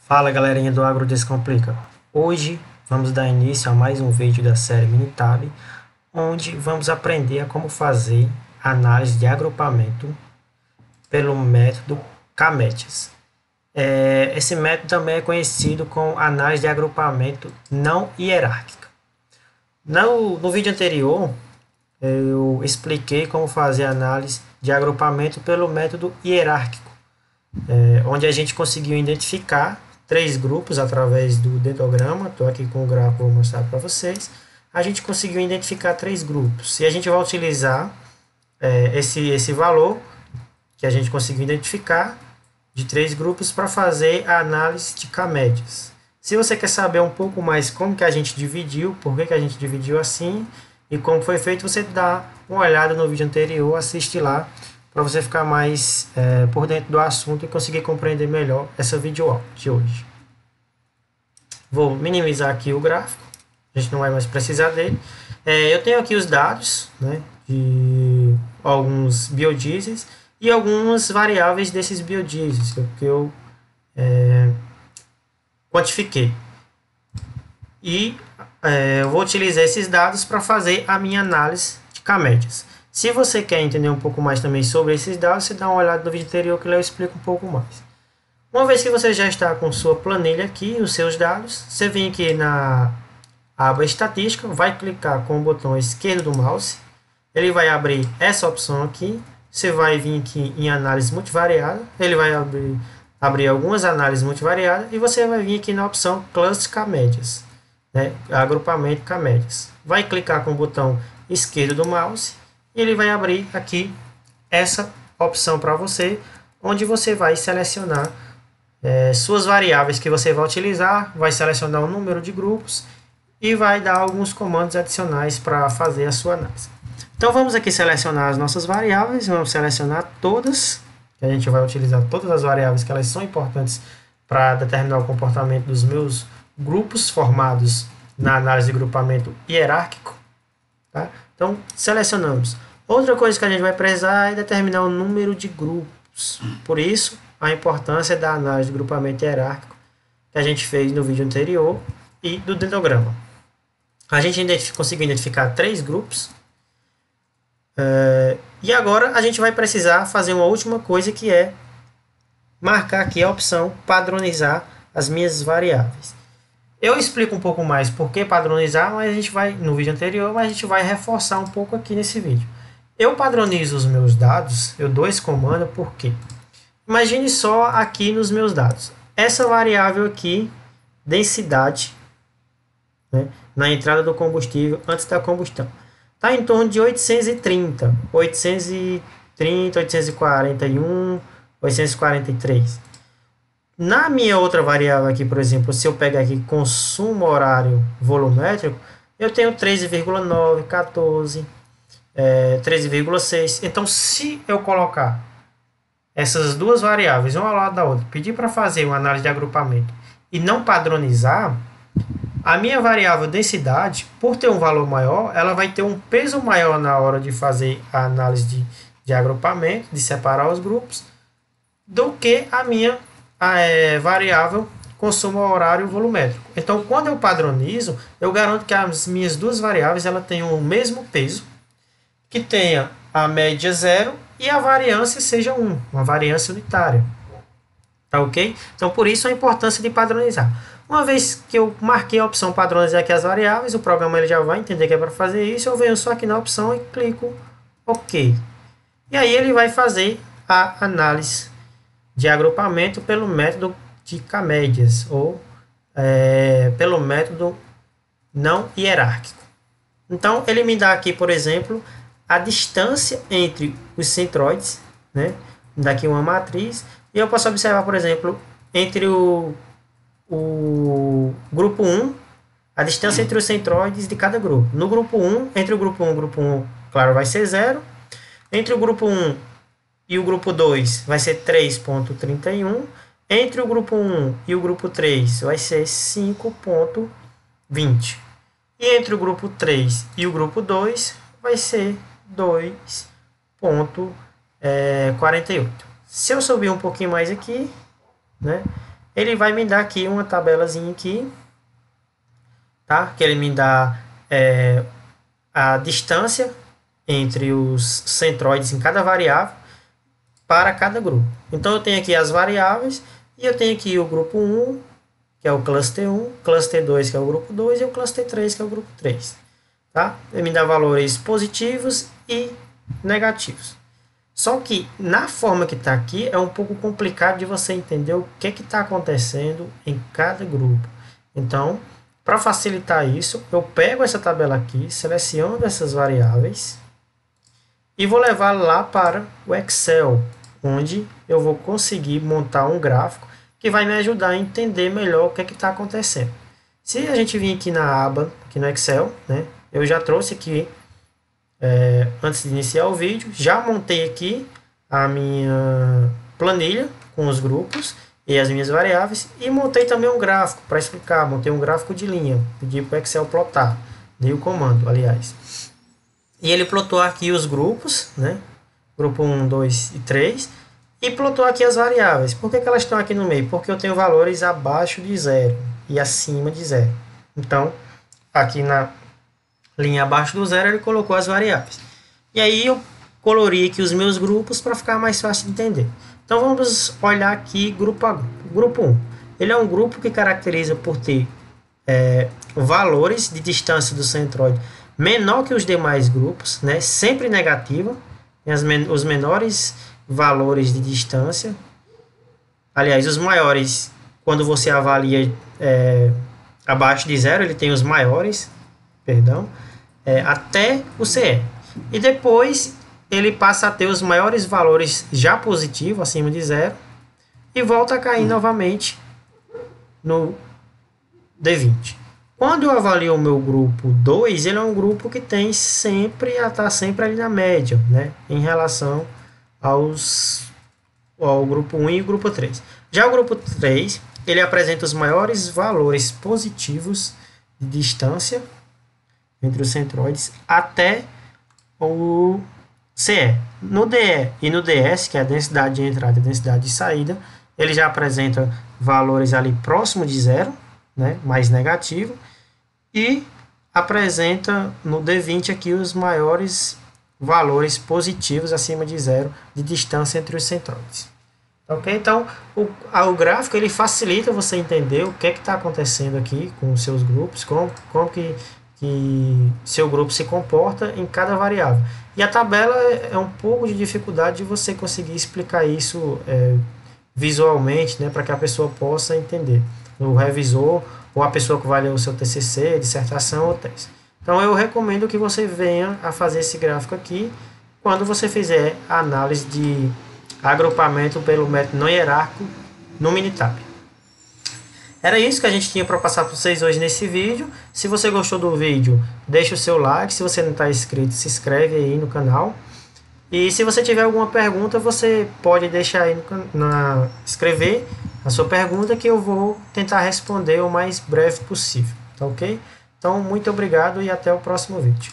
Fala galerinha do Agro Descomplica. Hoje vamos dar início a mais um vídeo da série Minitab, onde vamos aprender a como fazer análise de agrupamento pelo método CAMETS. Esse método também é conhecido como análise de agrupamento não hierárquica. No vídeo anterior, eu expliquei como fazer análise de agrupamento pelo método hierárquico, onde a gente conseguiu identificar três grupos através do dendrograma. Estou aqui com o gráfico, vou mostrar para vocês. A gente conseguiu identificar três grupos e a gente vai utilizar esse valor que a gente conseguiu identificar de três grupos para fazer a análise de K-médias. Se você quer saber um pouco mais como que a gente dividiu, por que a gente dividiu assim e como foi feito, você dá uma olhada no vídeo anterior, assiste lá para você ficar mais por dentro do assunto e conseguir compreender melhor essa videoaula de hoje. Vou minimizar aqui o gráfico, a gente não vai mais precisar dele. Eu tenho aqui os dados, né, de alguns biodiesels e algumas variáveis desses biodiesels que eu quantifiquei. E eu vou utilizar esses dados para fazer a minha análise de K-médias. Se você quer entender um pouco mais também sobre esses dados, você dá uma olhada no vídeo anterior que eu explico um pouco mais. Uma vez que você já está com sua planilha aqui, os seus dados, você vem aqui na aba estatística, vai clicar com o botão esquerdo do mouse, ele vai abrir essa opção aqui, você vai vir aqui em análise multivariada, ele vai abrir algumas análises multivariadas e você vai vir aqui na opção Cluster K-médias, né? Agrupamento K-médias. Vai clicar com o botão esquerdo do mouse e ele vai abrir aqui essa opção para você, onde você vai selecionar suas variáveis que você vai utilizar, vai selecionar o número de grupos e vai dar alguns comandos adicionais para fazer a sua análise. Então vamos aqui selecionar as nossas variáveis, vamos selecionar todas, que a gente vai utilizar todas as variáveis que elas são importantes para determinar o comportamento dos meus grupos formados na análise de grupamento hierárquico. Tá? Então, selecionamos. Outra coisa que a gente vai precisar é determinar o número de grupos. Por isso, a importância da análise de grupamento hierárquico que a gente fez no vídeo anterior e do dendrograma. A gente conseguiu identificar três grupos. E agora a gente vai precisar fazer uma última coisa, que é marcar aqui a opção padronizar as minhas variáveis. Eu explico um pouco mais por que padronizar, mas a gente vai no vídeo anterior, mas a gente vai reforçar um pouco aqui nesse vídeo. Eu padronizo os meus dados, eu dou esse comando porque imagine só aqui nos meus dados, essa variável aqui, densidade, né, na entrada do combustível antes da combustão, está em torno de 830, 841, 843. Na minha outra variável aqui, por exemplo, se eu pegar aqui consumo horário volumétrico, eu tenho 13,9, 14, 13,6. Então, se eu colocar essas duas variáveis uma ao lado da outra, pedir para fazer uma análise de agrupamento e não padronizar, a minha variável densidade, por ter um valor maior, ela vai ter um peso maior na hora de fazer a análise de agrupamento, de separar os grupos, do que a minha variável consumo horário volumétrico. Então, quando eu padronizo, eu garanto que as minhas duas variáveis ela tenham o mesmo peso, que tenha a média 0 e a variância seja 1, uma variância unitária. Tá ok? Então, por isso a importância de padronizar. Uma vez que eu marquei a opção padronizar aqui as variáveis, o programa ele já vai entender que é para fazer isso, eu venho só aqui na opção e clico OK. E aí ele vai fazer a análise de agrupamento pelo método de K-médias, ou pelo método não hierárquico. Então, ele me dá aqui, por exemplo, a distância entre os centroides, né? Daqui uma matriz, e eu posso observar, por exemplo, entre o grupo 1, a distância entre os centroides de cada grupo. No grupo 1, entre o grupo 1 e o grupo 1, claro, vai ser 0. Entre o grupo 1 e o grupo 2 vai ser 3,31. Entre o grupo 1 e o grupo 3 vai ser 5,20. E entre o grupo 3 e o grupo 2 vai ser 2,48. Se eu subir um pouquinho mais aqui, né, ele vai me dar aqui uma tabelazinha aqui, tá? Que ele me dá a distância entre os centroides em cada variável para cada grupo. Então eu tenho aqui as variáveis e eu tenho aqui o grupo 1, que é o cluster 1, cluster 2, que é o grupo 2, e o cluster 3, que é o grupo 3. Tá? Ele me dá valores positivos e negativos. Só que na forma que está aqui é um pouco complicado de você entender o que está acontecendo em cada grupo. Então, para facilitar isso, eu pego essa tabela aqui, seleciono essas variáveis e vou levar lá para o Excel, onde eu vou conseguir montar um gráfico que vai me ajudar a entender melhor o que está acontecendo. Se a gente vir aqui na aba, aqui no Excel, né, eu já trouxe aqui, antes de iniciar o vídeo, já montei aqui a minha planilha com os grupos e as minhas variáveis e montei também um gráfico para explicar, montei um gráfico de linha, pedi para o Excel plotar, dei o comando, aliás. E ele plotou aqui os grupos, né, grupo 1, 2 e 3, e plotou aqui as variáveis. Por que elas estão aqui no meio? Porque eu tenho valores abaixo de 0 e acima de 0. Então, aqui na linha abaixo do 0, ele colocou as variáveis. E aí eu colori aqui os meus grupos para ficar mais fácil de entender. Então vamos olhar aqui grupo a grupo. Grupo 1. Ele é um grupo que caracteriza por ter valores de distância do centroide menor que os demais grupos, né? Sempre negativa. Os menores valores de distância. Aliás, os maiores, quando você avalia abaixo de 0, ele tem os maiores, perdão, até o CE. E depois ele passa a ter os maiores valores já positivos, acima de 0, e volta a cair novamente no D20. Quando eu avalio o meu grupo 2, ele é um grupo que tem está sempre ali na média, né, em relação ao grupo 1 e o grupo 3. Já o grupo 3, ele apresenta os maiores valores positivos de distância entre os centroides até o CE. No DE e no DS, que é a densidade de entrada e a densidade de saída, ele já apresenta valores ali próximo de 0, né, mais negativo, e apresenta no D20 aqui os maiores valores positivos acima de 0 de distância entre os centroides. Ok? Então, o gráfico ele facilita você entender o que está acontecendo aqui com os seus grupos, como que seu grupo se comporta em cada variável. E a tabela é um pouco de dificuldade de você conseguir explicar isso visualmente, né, para que a pessoa possa entender. O revisor ou a pessoa que vai ler o seu TCC, dissertação ou tese. Então, eu recomendo que você venha a fazer esse gráfico aqui quando você fizer a análise de agrupamento pelo método não hierárquico no Minitab. Era isso que a gente tinha para passar para vocês hoje nesse vídeo. Se você gostou do vídeo, deixa o seu like. Se você não está inscrito, se inscreve aí no canal. E se você tiver alguma pergunta, você pode deixar aí escrever a sua pergunta que eu vou tentar responder o mais breve possível. Tá ok? Então, muito obrigado e até o próximo vídeo.